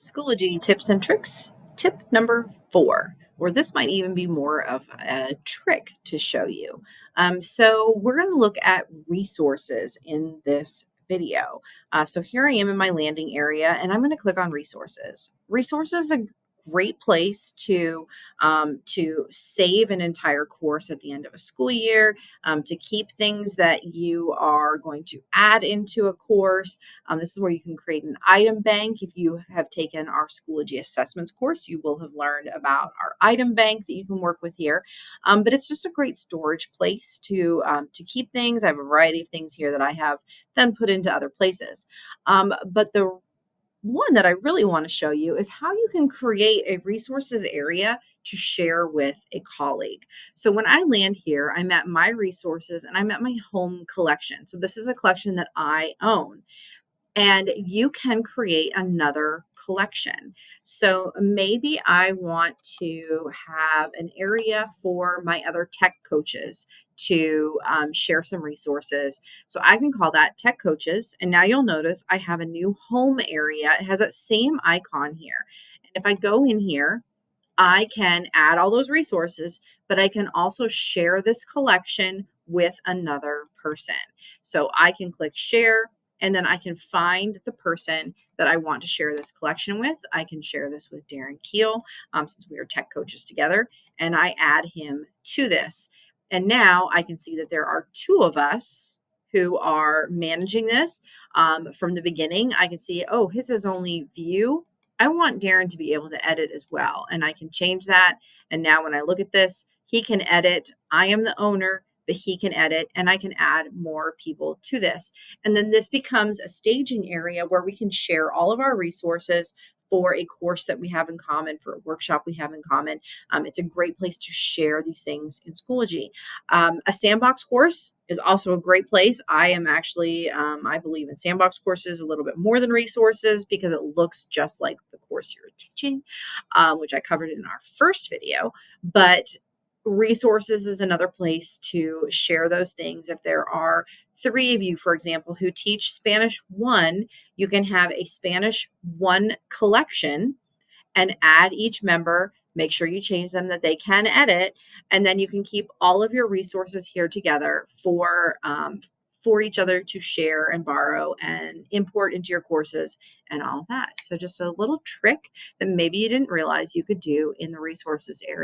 Schoology tips and tricks. Tip number 4, or this might even be more of a trick to show you. So, we're going to look at resources in this video. So, here I am in my landing area, and I'm going to click on resources. Resources is a great place to save an entire course at the end of a school year, to keep things that you are going to add into a course. This is where you can create an item bank. If you have taken our Schoology assessments course, you will have learned about our item bank that you can work with here. But it's just a great storage place to keep things. I have a variety of things here that I have then put into other places. But the one that I really want to show you is how you can create a resources area to share with a colleague. So when I land here, I'm at my resources and I'm at my home collection. So this is a collection that I own, and you can create another collection. So maybe I want to have an area for my other tech coaches to share some resources. So I can call that tech coaches. And now you'll notice I have a new home area. It has that same icon here. And if I go in here, I can add all those resources, but I can also share this collection with another person. So I can click share, and then I can find the person that I want to share this collection with. I can share this with Darren Keel, since we are tech coaches together, and I add him to this. And now I can see that there are two of us who are managing this. From the beginning, I can see, oh, his is only view. I want Darren to be able to edit as well, and I can change that. And now when I look at this, he can edit. I am the owner, but he can edit, and I can add more people to this. And then this becomes a staging area where we can share all of our resources for a course that we have in common, for a workshop we have in common. It's a great place to share these things in Schoology. A sandbox course is also a great place. I am actually, I believe in sandbox courses a little bit more than resources because it looks just like the course you're teaching, which I covered in our first video. But resources is another place to share those things. If there are 3 of you, for example, who teach Spanish 1, you can have a Spanish 1 collection and add each member. Make sure you change them that they can edit, and then you can keep all of your resources here together for each other to share and borrow and import into your courses and all of that. So just a little trick that maybe you didn't realize you could do in the resources area.